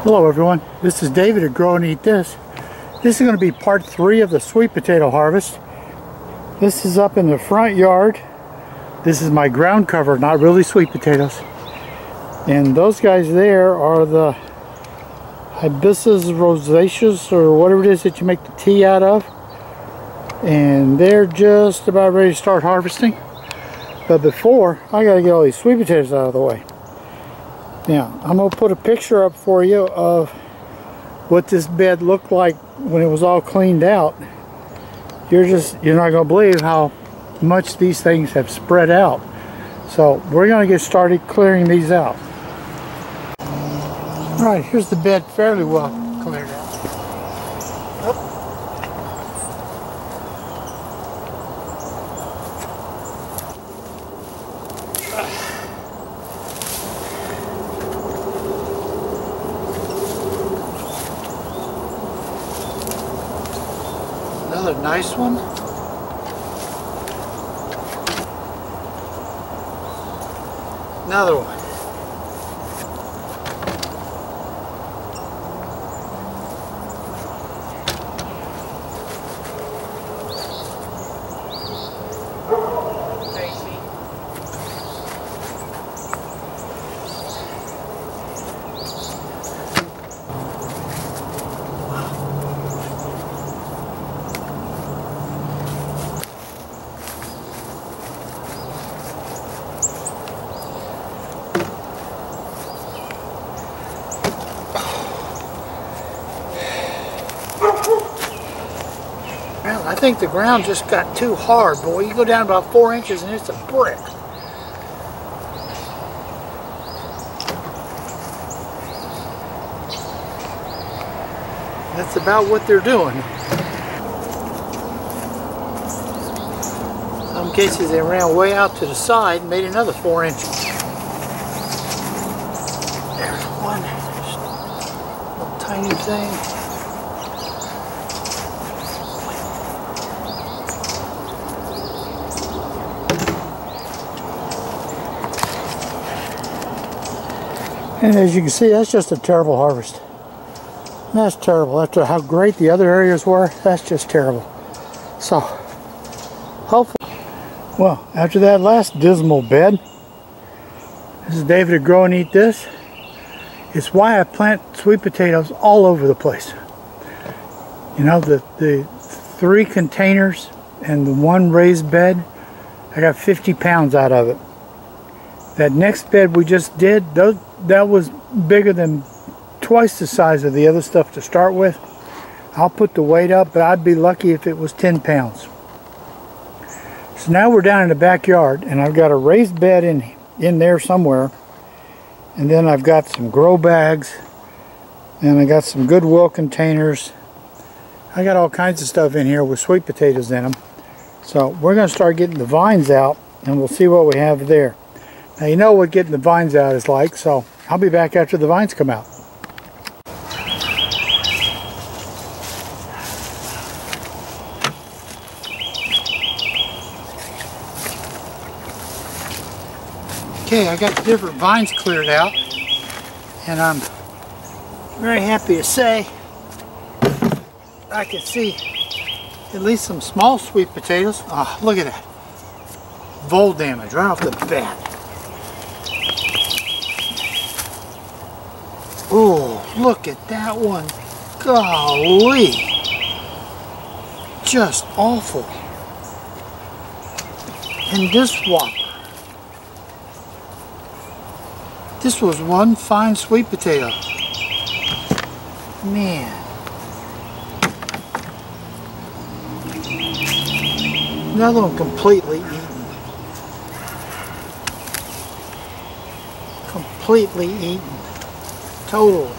Hello everyone, this is David at Grow and Eat This. This is going to be part 3 of the sweet potato harvest. This is up in the front yard. This is my ground cover, not really sweet potatoes. And those guys there are the hibiscus rosaceous, or whatever it is that you make the tea out of. And they're just about ready to start harvesting. But before, I got to get all these sweet potatoes out of the way. Now, I'm going to put a picture up for you of what this bed looked like when it was all cleaned out. You're not going to believe how much these things have spread out. So we're going to get started clearing these out. Alright, here's the bed fairly well cleared out. Another nice one. Another one. Well, I think the ground just got too hard, boy. You go down about 4 inches and it's a brick. That's about what they're doing. In some cases they ran way out to the side and made another 4 inches. There's one little tiny thing. And as you can see, that's just a terrible harvest. That's terrible. After how great the other areas were, that's just terrible. So, hopefully, well, after that last dismal bed, this is David at Grow and Eat This. It's why I plant sweet potatoes all over the place. You know, the 3 containers and the 1 raised bed, I got 50 pounds out of it. That next bed we just did, that was bigger than twice the size of the other stuff to start with. I'll put the weight up, but I'd be lucky if it was 10 pounds. So now we're down in the backyard, and I've got a raised bed in there somewhere. And then I've got some grow bags, and I got some Goodwill containers. I got all kinds of stuff in here with sweet potatoes in them. So we're going to start getting the vines out, and we'll see what we have there. Now you know what getting the vines out is like, so I'll be back after the vines come out. Okay, I got the different vines cleared out, and I'm very happy to say I can see at least some small sweet potatoes. Oh, look at that. Vole damage right off the bat. Oh, look at that one. Golly. Just awful. And this whopper. This was one fine sweet potato. Man. Another one completely eaten. Completely eaten. Totally.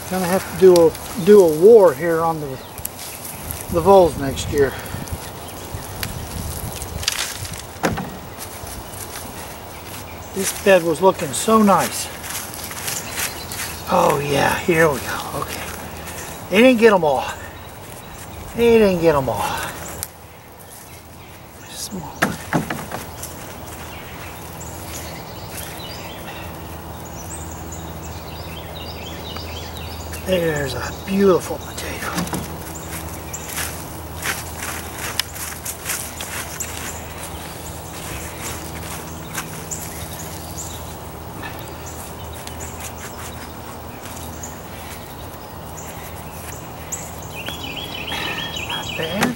Gonna have to do a war here on the voles next year. This bed was looking so nice. Oh yeah, here we go. Okay. They didn't get them all. They didn't get them all. Small one. There's a beautiful potato. Not bad.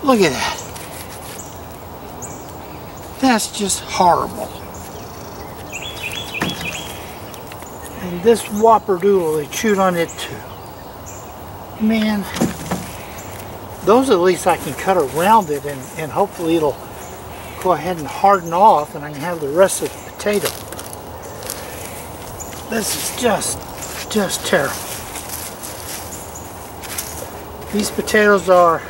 Look at that. That's just horrible. And this whopperdoodle, they chewed on it too. Man, those at least I can cut around it and hopefully it'll go ahead and harden off and I can have the rest of the potato. This is just terrible. These potatoes are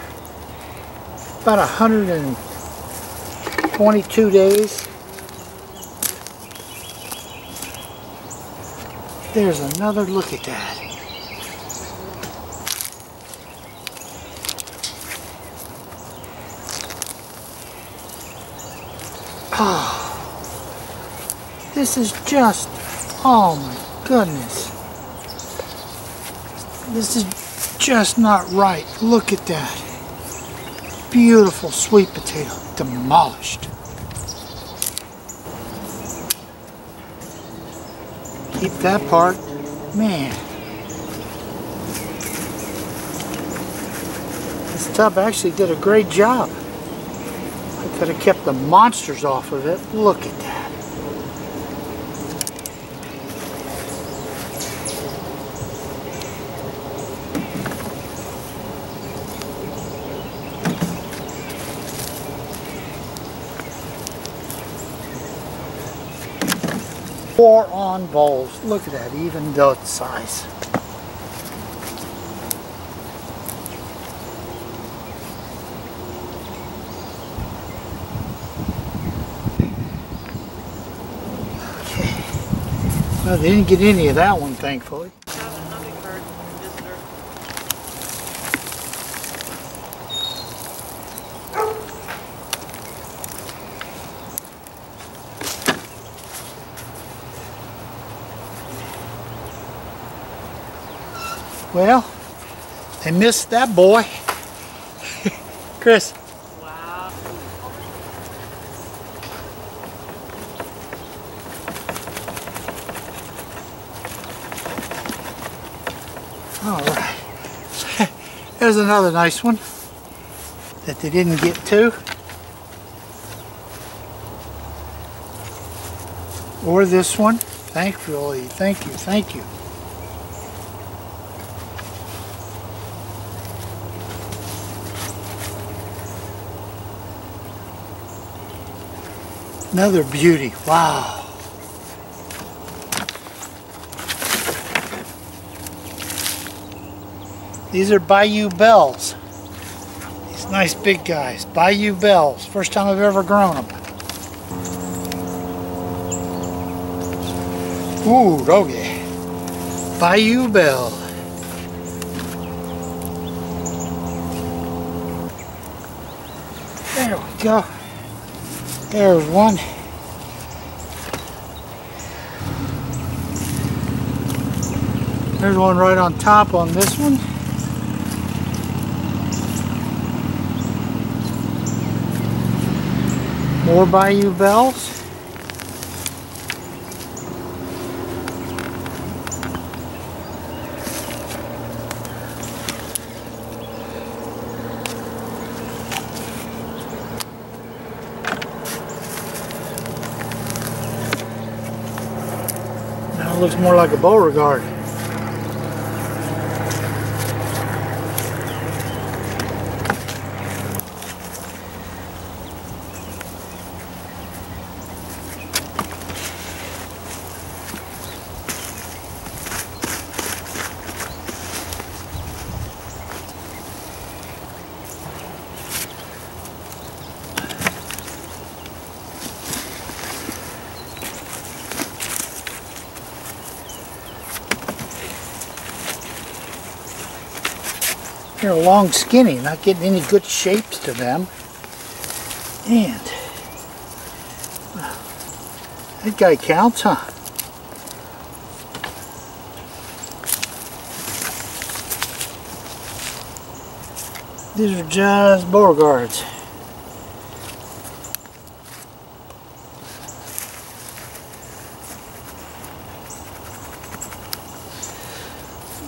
about 122 days. There's another look at that. Oh, this is just, oh my goodness. This is just not right. Look at that. Beautiful sweet potato, demolished. Keep that part, man. This tub actually did a great job. I could have kept the monsters off of it. Look at that. Four on bowls. Look at that, even though it's size. Okay. Well, they didn't get any of that one, thankfully. Well, they missed that boy. Chris. Wow. All right. There's another nice one that they didn't get to. Or this one. Thankfully, thank you. Another beauty. Wow. These are Bayou Bells. These nice big guys. Bayou Bells. First time I've ever grown them. Ooh, doggy. Bayou Bell. There we go. There's one. There's one right on top on this one. More Bayou Bells. Now it looks more like a Beauregard. They're long skinny, not getting any good shapes to them. And That guy counts, huh? These are just Beauregards.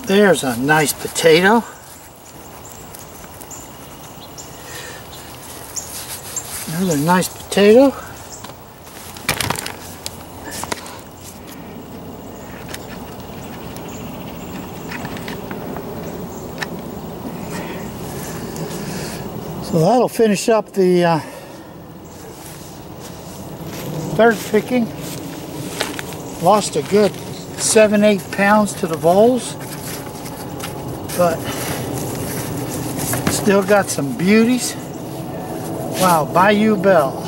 There's a nice potato. Another nice potato. So that'll finish up the third picking. Lost a good 7-8 pounds to the voles, but still got some beauties. Wow, Bayou Belle.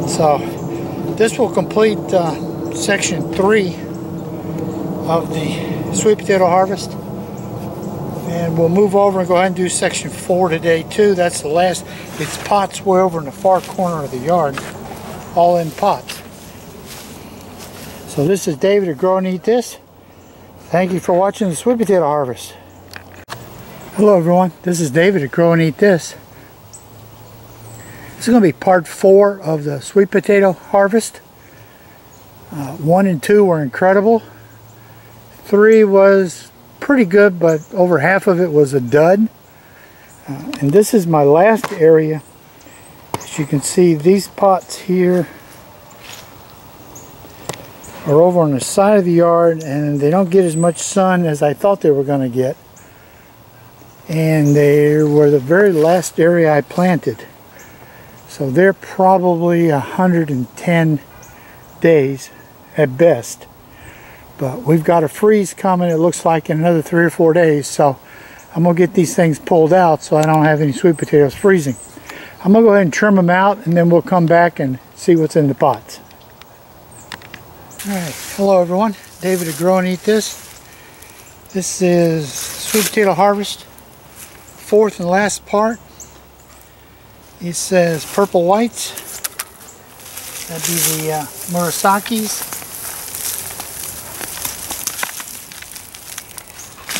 So this will complete section 3 of the sweet potato harvest. And we'll move over and go ahead and do section 4 today too. That's the last. It's pots way over in the far corner of the yard. All in pots. So this is David at Grow and Eat This. Thank you for watching the sweet potato harvest. Hello everyone, this is David at Grow and Eat This. This is going to be part 4 of the sweet potato harvest. 1 and 2 were incredible. 3 was pretty good, but over half of it was a dud. And this is my last area. As you can see, these pots here are over on the side of the yard, and they don't get as much sun as I thought they were going to get. And they were the very last area I planted. So they're probably 110 days at best. But we've got a freeze coming, it looks like, in another 3 or 4 days. So I'm going to get these things pulled out so I don't have any sweet potatoes freezing. I'm going to go ahead and trim them out, and then we'll come back and see what's in the pots. Alright, hello everyone. David at Grow and Eat This. This is sweet potato harvest. 4th and last part. It says purple whites. That'd be the Murasakis.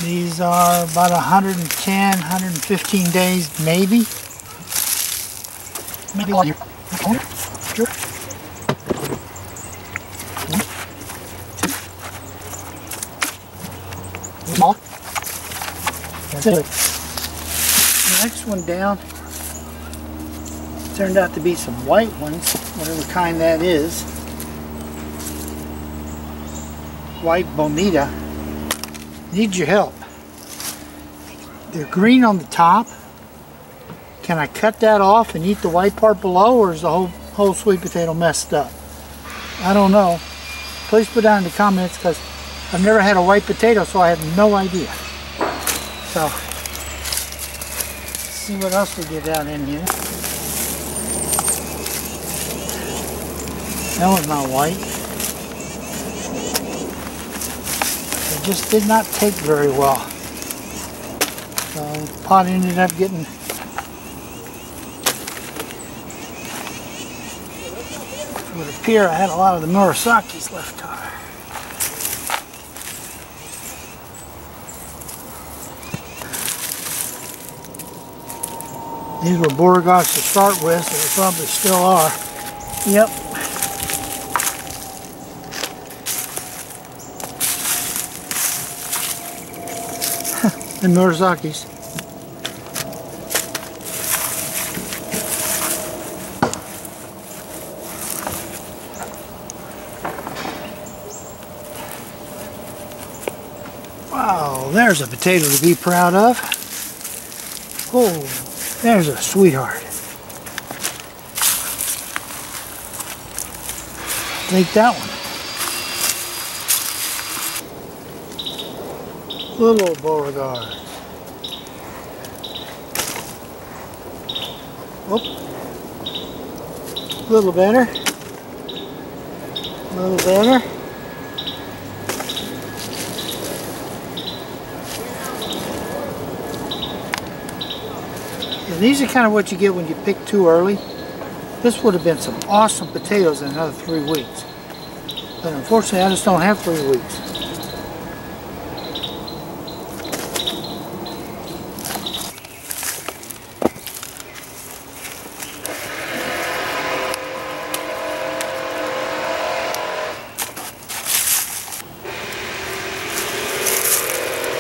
These are about 110, 115 days, maybe. Maybe one year. Sure. Small. That's it. The next one down turned out to be some white ones, whatever kind that is. White Bonita. Need your help. They're green on the top. Can I cut that off and eat the white part below, or is the whole sweet potato messed up? I don't know. Please put down in the comments, because I've never had a white potato, so I have no idea. So, let's see what else we get out in here. That one's not white. It just did not take very well. So the pot ended up getting it would appear I had a lot of the Murasakis left on. These were Beauregards to start with, so they probably still are. Yep. And Murasakis. Wow, there's a potato to be proud of. Oh, there's a sweetheart. Take that one. Little Beauregard. Whoop. A little better. A little better. Yeah, these are kind of what you get when you pick too early. This would have been some awesome potatoes in another 3 weeks. But unfortunately, I just don't have 3 weeks.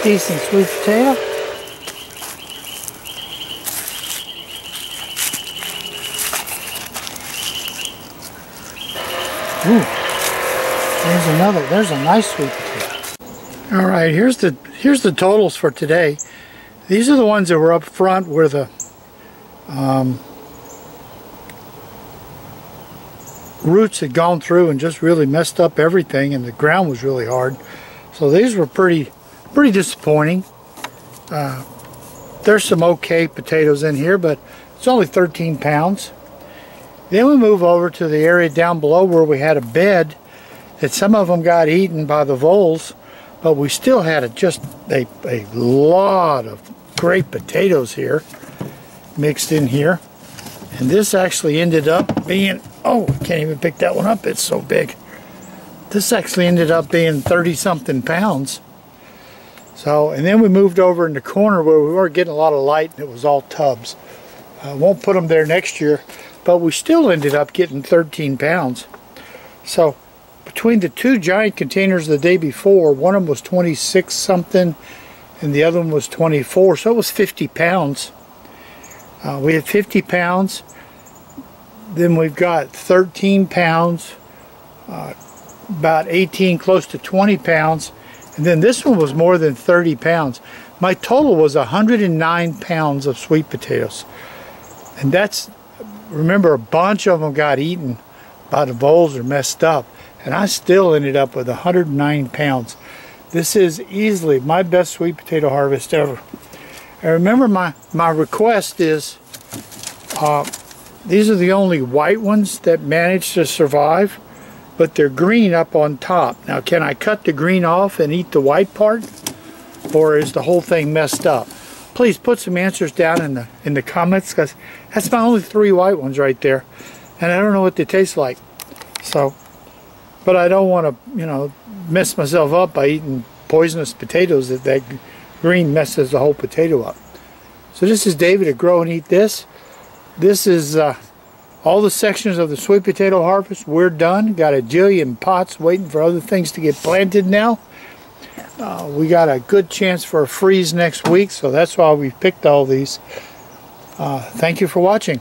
Decent sweet potato. Ooh, there's a nice sweet potato. All right, here's the totals for today. These are the ones that were up front where the roots had gone through and just really messed up everything, and the ground was really hard. So these were pretty disappointing. There's some okay potatoes in here, but it's only 13 pounds. Then we move over to the area down below where we had a bed that some of them got eaten by the voles, but we still had just a lot of great potatoes here mixed in here. And this actually ended up being, oh, I can't even pick that one up, it's so big. This actually ended up being 30-something pounds. So, and then we moved over in the corner where we weren't getting a lot of light and it was all tubs. I won't put them there next year, but we still ended up getting 13 pounds. So, between the two giant containers the day before, one of them was 26 something and the other one was 24, so it was 50 pounds. We had 50 pounds, then we've got 13 pounds, about 18, close to 20 pounds, and then this one was more than 30 pounds. My total was 109 pounds of sweet potatoes. And that's, remember, a bunch of them got eaten by the voles or messed up, and I still ended up with 109 pounds. This is easily my best sweet potato harvest ever. And remember, my request is, these are the only white ones that managed to survive, but they're green up on top. Now, can I cut the green off and eat the white part, or is the whole thing messed up? Please put some answers down in the comments, because that's my only 3 white ones right there, and I don't know what they taste like. So, but I don't want to, you know, mess myself up by eating poisonous potatoes if that green messes the whole potato up. So this is David at Grow and Eat This. This is all the sections of the sweet potato harvest. We're done. Got a jillion pots waiting for other things to get planted now. We got a good chance for a freeze next week, so that's why we picked all these. Thank you for watching.